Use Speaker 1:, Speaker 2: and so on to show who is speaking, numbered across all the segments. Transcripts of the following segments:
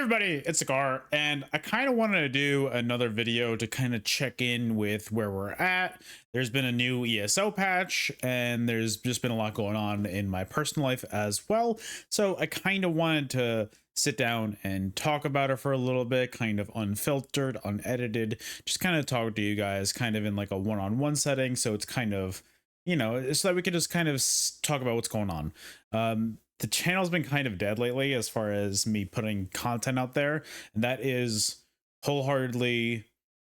Speaker 1: everybody, it's Cigar, and I kind of wanted to do another video to kind of check in with where we're at. There's been a new ESO patch, and there's just been a lot going on in my personal life as well. So I kind of wanted to sit down and talk about it for a little bit, kind of unfiltered, unedited, just kind of talk to you guys kind of in like a one-on-one setting. So it's kind of, so that we could just kind of talk about what's going on. The channel's been kind of dead lately as far as me putting content out there, and that is wholeheartedly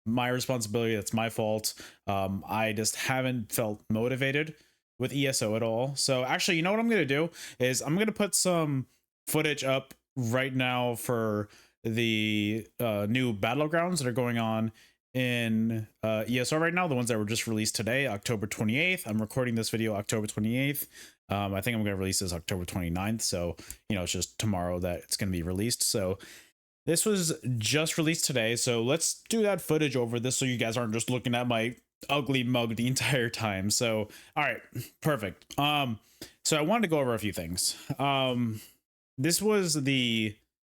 Speaker 1: my responsibility. That's my fault. I just haven't felt motivated with ESO at all. So actually, you know what I'm gonna do is I'm gonna put some footage up right now for the new battlegrounds that are going on in ESO right now, the ones that were just released today, October 28th. I'm recording this video October 28th. I think I'm going to release this October 29th. So, it's just tomorrow that it's going to be released. So this was just released today. So let's do that footage over this so you guys aren't just looking at my ugly mug the entire time. So, all right, perfect. So I wanted to go over a few things. This was the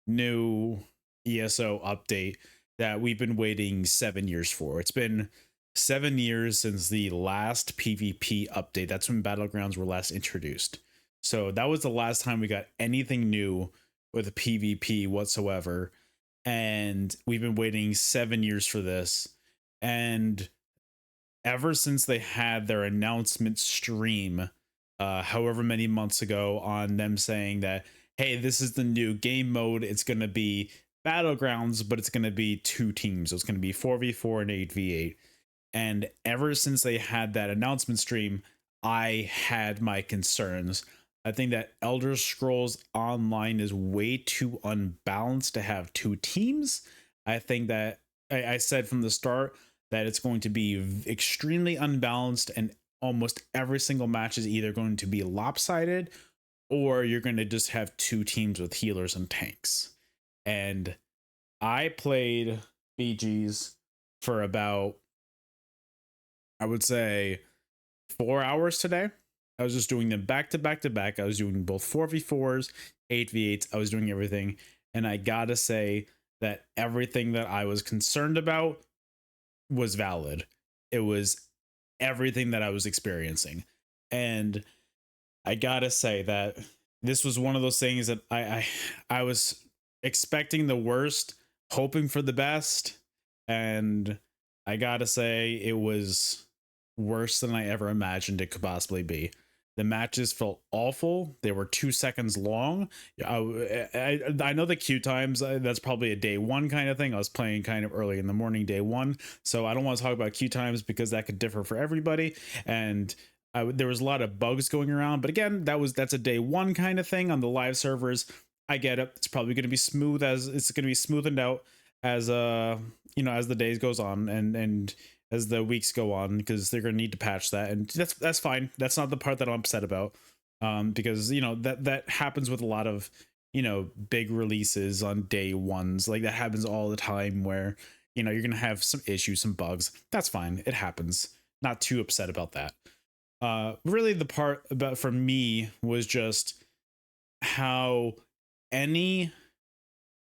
Speaker 1: new ESO update that we've been waiting 7 years for. It's been 7 years since the last PvP update. That's when battlegrounds were last introduced. So that was the last time we got anything new with PvP whatsoever. And we've been waiting 7 years for this. And ever since they had their announcement stream, however many months ago, on them saying that, hey, this is the new game mode. It's going to be battlegrounds, but it's going to be 2 teams. So it's going to be 4v4 and 8v8. And ever since they had that announcement stream, I had my concerns. I think that Elder Scrolls Online is way too unbalanced to have 2 teams. I think that I said from the start that it's going to be extremely unbalanced, and almost every single match is either going to be lopsided or you're going to just have 2 teams with healers and tanks. And I played BGs for about, I would say, 4 hours today. I was just doing them back to back to back. I was doing both 4v4s, 8v8s. I was doing everything. And I gotta say that everything that I was concerned about was valid. It was everything that I was experiencing. And I gotta say that this was one of those things that I was expecting the worst, hoping for the best. And I gotta say, it was worse than I ever imagined it could possibly be. The matches felt awful. They were 2 seconds long. I know the queue times, that's probably a day 1 kind of thing. I was playing kind of early in the morning, day 1. So I don't want to talk about queue times because that could differ for everybody. And there was a lot of bugs going around. But again, that's a day 1 kind of thing on the live servers. I get it. It's probably going to be smooth, as it's going to be smoothened out as as the days goes on and as the weeks go on, because they're going to need to patch that, and that's fine. That's not the part that I'm upset about, because that happens with a lot of big releases on day 1s. Like, that happens all the time where you're going to have some issues, some bugs. That's fine. It happens. Not too upset about that. Really, the part about for me was just how any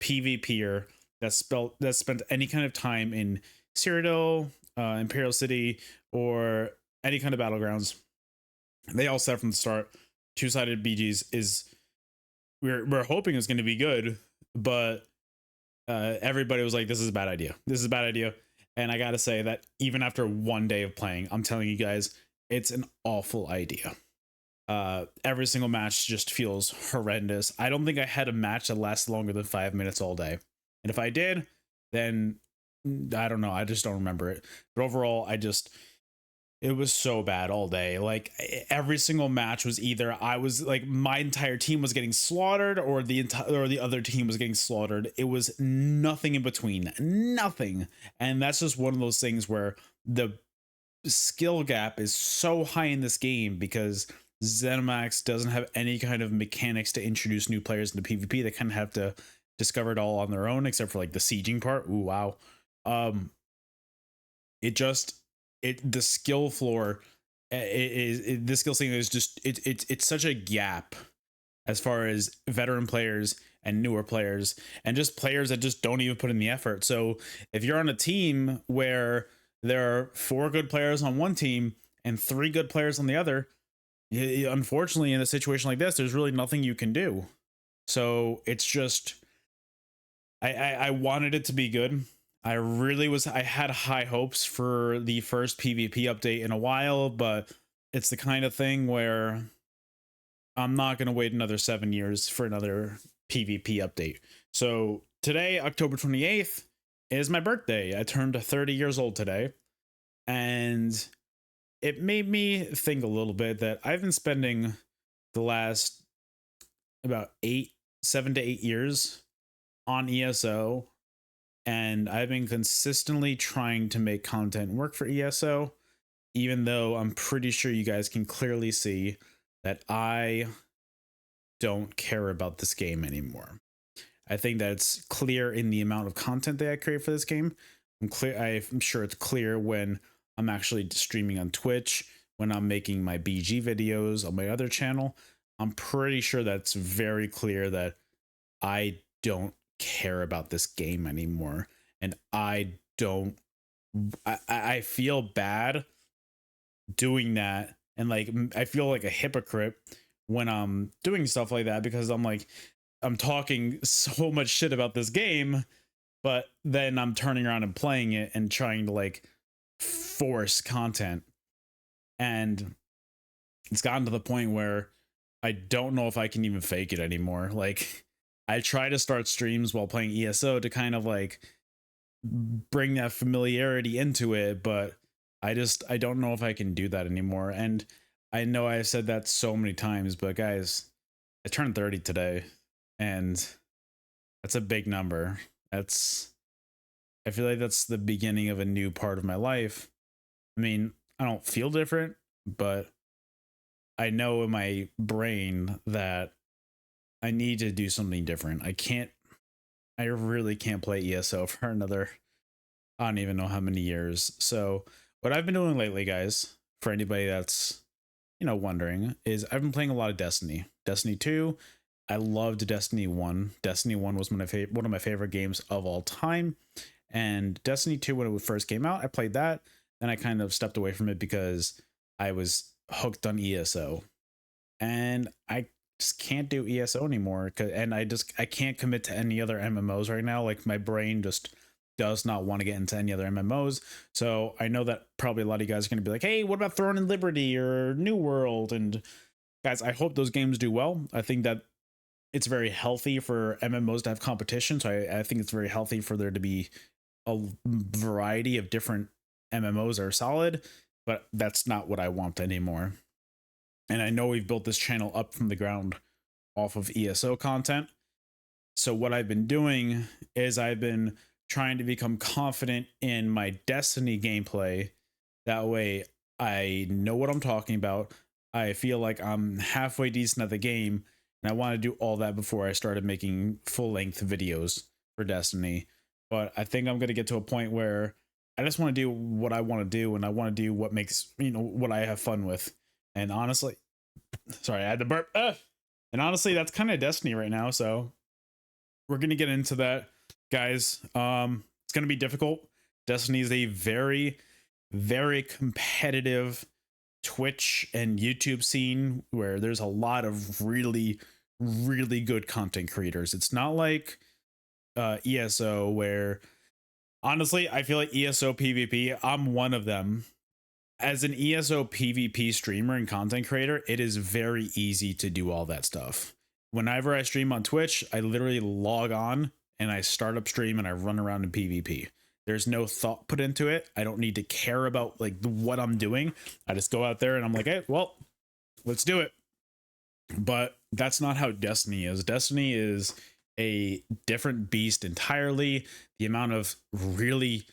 Speaker 1: PvPer that spent any kind of time in Cyrodiil, Imperial City, or any kind of battlegrounds, they all said from the start, 2-sided BGs is we're hoping it's going to be good, but everybody was like, this is a bad idea. This is a bad idea. And I gotta say that even after 1 day of playing, I'm telling you guys, it's an awful idea. Every single match just feels horrendous. I don't think I had a match that lasted longer than 5 minutes all day. And if I did, then I don't know. I just don't remember it. But overall, it was so bad all day. Like, every single match was either I was like, my entire team was getting slaughtered, or the other team was getting slaughtered. It was nothing in between. Nothing. And that's just one of those things where the skill gap is so high in this game because ZeniMax doesn't have any kind of mechanics to introduce new players into PvP. They kind of have to discover it all on their own, except for like the sieging part. Ooh, wow. The skill floor, the skill ceiling is just it's such a gap as far as veteran players and newer players, and just players that just don't even put in the effort. So if you're on a team where there are 4 good players on one team and 3 good players on the other, unfortunately, in a situation like this, there's really nothing you can do. So it's just, I wanted it to be good. I had high hopes for the first PvP update in a while, but it's the kind of thing where I'm not going to wait another 7 years for another PvP update. So today, October 28th, is my birthday. I turned 30 years old today, and it made me think a little bit that I've been spending the last about 7 to 8 years on ESO, and I've been consistently trying to make content work for ESO, even though I'm pretty sure you guys can clearly see that I don't care about this game anymore. I think that's clear in the amount of content that I create for this game. I'm sure it's clear when I'm actually streaming on Twitch, when I'm making my BG videos on my other channel. I'm pretty sure that's very clear that I don't care about this game anymore. And I feel bad doing that. And like, I feel like a hypocrite when I'm doing stuff like that, because I'm like, I'm talking so much shit about this game, but then I'm turning around and playing it and trying to like force content. And it's gotten to the point where I don't know if I can even fake it anymore. Like, I try to start streams while playing ESO to kind of like bring that familiarity into it, but I don't know if I can do that anymore. And I know I've said that so many times, but guys, I turned 30 today, and that's a big number. I feel like that's the beginning of a new part of my life. I mean, I don't feel different, but I know in my brain that I need to do something different. I really can't play ESO for another, I don't even know how many years. So what I've been doing lately, guys, for anybody that's, wondering, is I've been playing a lot of Destiny. Destiny 2. I loved Destiny 1. Destiny 1 was one of my favorite games of all time. And Destiny 2, when it first came out, I played that. And I kind of stepped away from it because I was hooked on ESO. And I just can't do ESO anymore. And I can't commit to any other MMOs right now. Like, my brain just does not want to get into any other MMOs. So I know that probably a lot of you guys are going to be like, hey, what about Throne and Liberty or New World? And guys, I hope those games do well. I think that it's very healthy for MMOs to have competition. So I think it's very healthy for there to be a variety of different MMOs that are solid, but that's not what I want anymore. And I know we've built this channel up from the ground off of ESO content. So what I've been doing is I've been trying to become confident in my Destiny gameplay. That way I know what I'm talking about. I feel like I'm halfway decent at the game, and I want to do all that before I started making full-length videos for Destiny. But I think I'm going to get to a point where I just want to do what I want to do, and I want to do what makes, what I have fun with. And honestly, sorry, I had to burp. And honestly, that's kind of Destiny right now. So we're going to get into that, guys. It's going to be difficult. Destiny is a very, very competitive Twitch and YouTube scene where there's a lot of really, really good content creators. It's not like ESO, where honestly, I feel like ESO PvP, I'm one of them. As an ESO PvP streamer and content creator, it is very easy to do all that stuff. Whenever I stream on Twitch, I literally log on and I start up stream and I run around in PvP. There's no thought put into it. I don't need to care about like what I'm doing. I just go out there and I'm like, hey, well, let's do it. But that's not how Destiny is. Destiny is a different beast entirely. The amount of really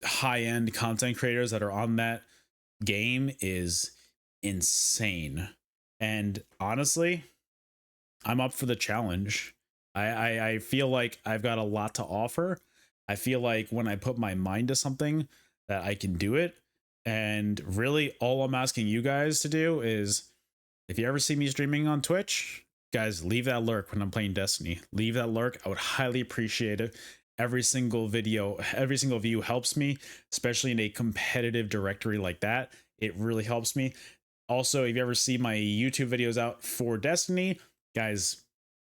Speaker 1: high-end content creators that are on that game is insane. And honestly, I'm up for the challenge. I feel like I've got a lot to offer. I feel like when I put my mind to something, that I can do it. And really, all I'm asking you guys to do is, if you ever see me streaming on Twitch, guys, leave that lurk when I'm playing Destiny. Leave that lurk. I would highly appreciate it. Every single video, every single view helps me, especially in a competitive directory like that. It really helps me. Also, if you ever see my YouTube videos out for Destiny, guys,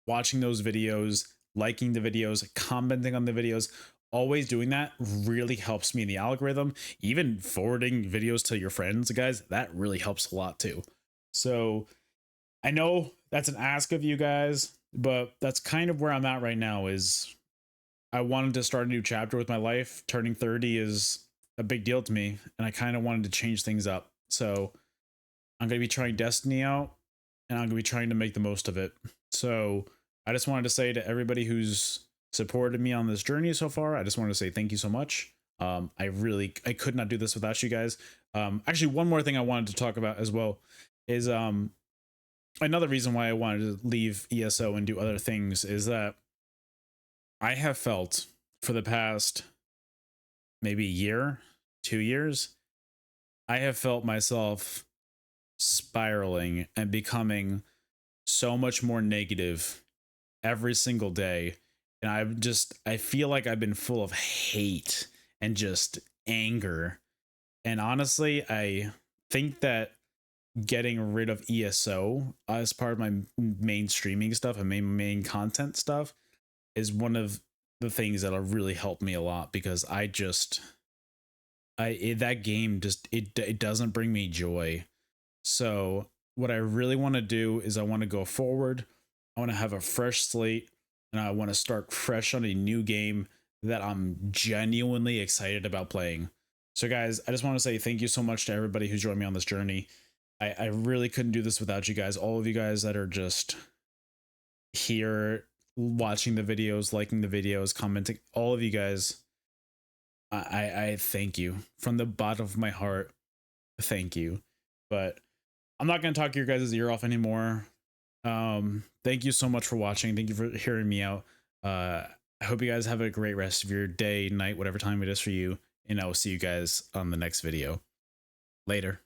Speaker 1: watching those videos, liking the videos, commenting on the videos, always doing that really helps me in the algorithm. Even forwarding videos to your friends, guys, that really helps a lot too. So I know that's an ask of you guys, but that's kind of where I'm at right now. Is I wanted to start a new chapter with my life. Turning 30 is a big deal to me, and I kind of wanted to change things up. So I'm going to be trying Destiny out, and I'm going to be trying to make the most of it. So I just wanted to say to everybody who's supported me on this journey so far, I just wanted to say thank you so much. I could not do this without you guys. Actually, one more thing I wanted to talk about as well is another reason why I wanted to leave ESO and do other things is that I have felt for the past maybe year, 2 years, I have felt myself spiraling and becoming so much more negative every single day. And I feel like I've been full of hate and just anger. And honestly, I think that getting rid of ESO as part of my main streaming stuff and main content stuff is one of the things that'll really help me a lot, because that game just it doesn't bring me joy. So what I really want to do is I want to go forward. I want to have a fresh slate, and I want to start fresh on a new game that I'm genuinely excited about playing. So guys, I just want to say thank you so much to everybody who's joined me on this journey. I really couldn't do this without you guys. All of you guys that are just here watching the videos, liking the videos, commenting, all of you guys, I thank you from the bottom of my heart. Thank you. But I'm not going to talk your guys' ear off anymore. Thank you so much for watching. Thank you for hearing me out. I hope you guys have a great rest of your day, night, whatever time it is for you. And I will see you guys on the next video. Later.